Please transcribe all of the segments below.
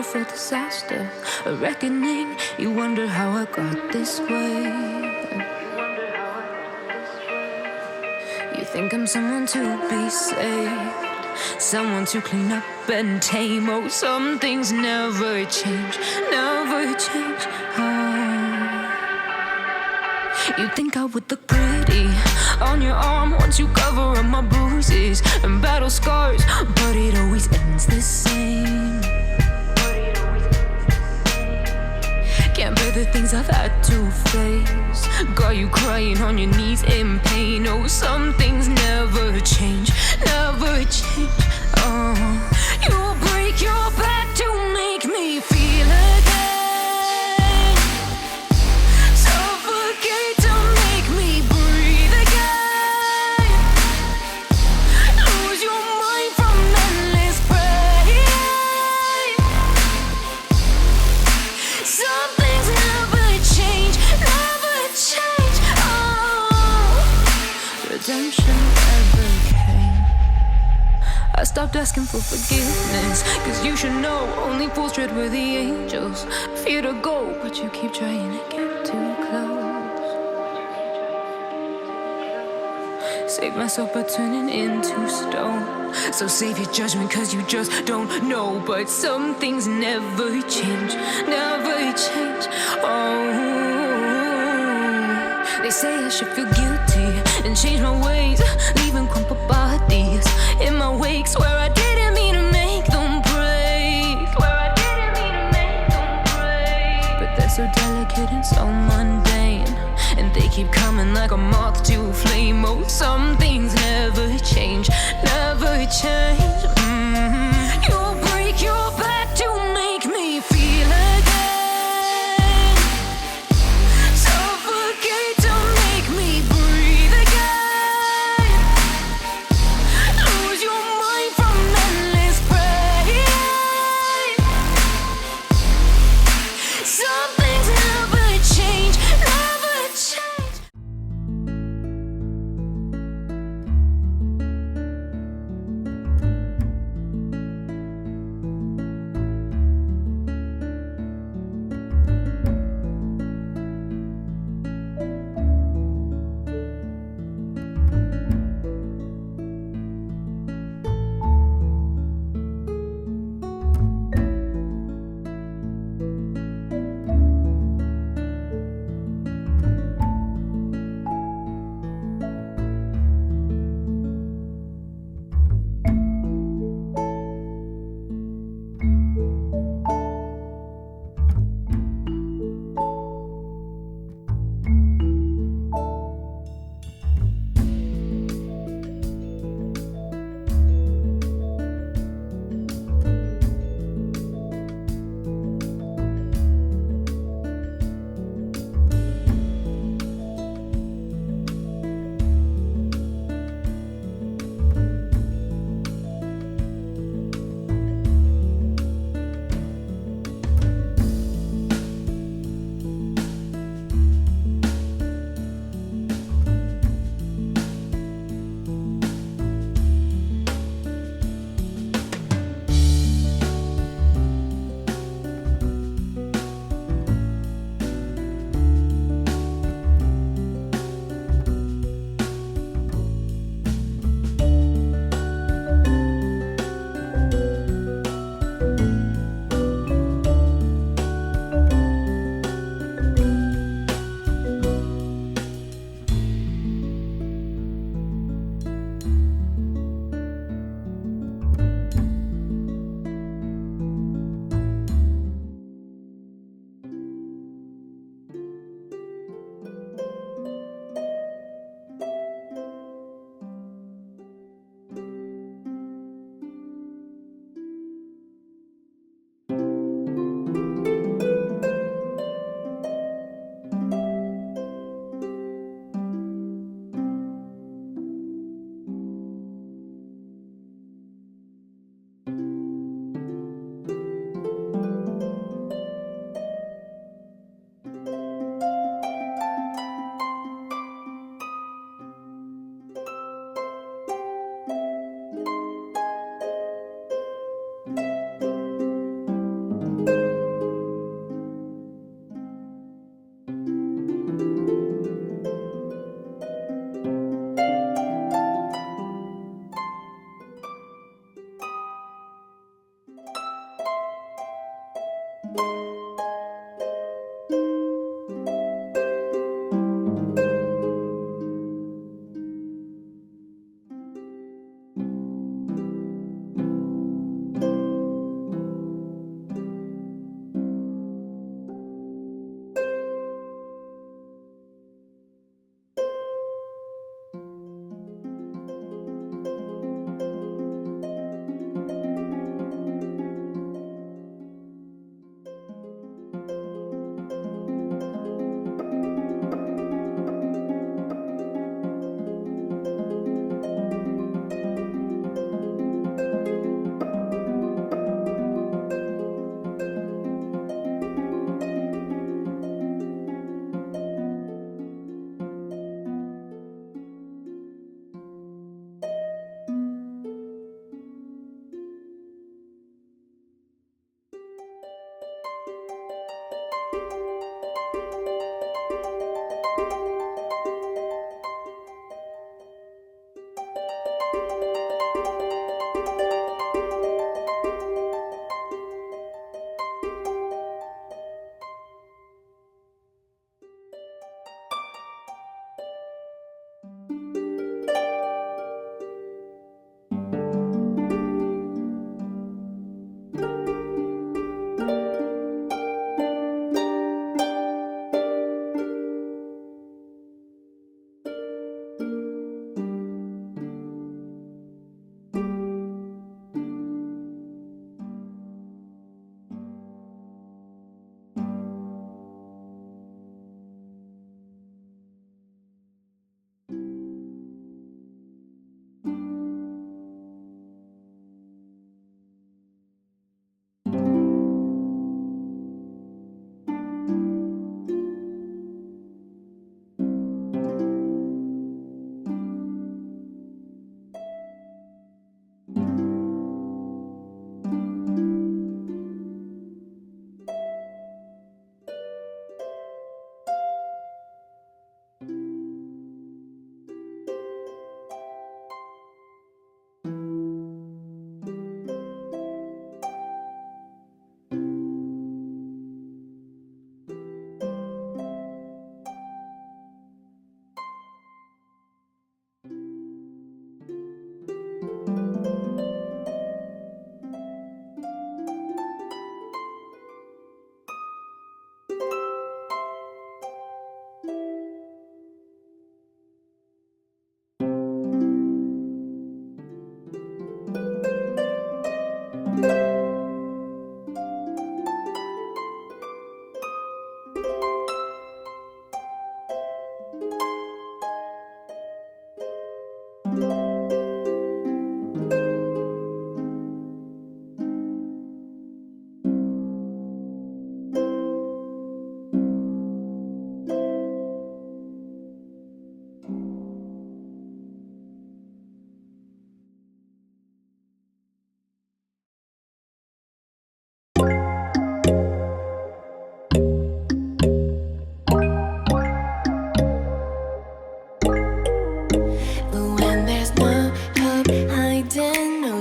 beautiful disaster, a reckoning. You wonder how I got this way. You think I'm someone to be saved, someone to clean up and tame. Oh, some things never change, never change. Oh. You think I would look pretty on your arm once you cover up my bruises and battle scars, but it always ends the same. Can't bear the things I've had to face, got you crying on your knees in pain. Oh, some things never change, never change. Oh, you break your back to make me feel again, suffocate to make me breathe again, lose your mind from endless pain. Some things never change, never change. Oh, redemption never came. I stopped asking for forgiveness, cause you should know only fools tread with the angels. Fear to go, but you keep trying to get too close. Save myself by turning into stone. So save your judgment cause you just don't know. But some things never change, never change. Oh, they say I should feel guilty and change my ways, leaving crumpled bodies in my wake. Swear I didn't mean to make them break, swear I didn't mean to make them break. But they're so delicate and so mundane, and they keep coming like a moth to a flame. Oh, some things never change, never change. You break your back to make me feel again, suffocate to make me breathe again, lose your mind from endless pain. Some things never change, never change.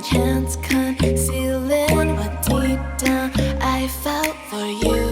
chance concealing what deep down I felt for you.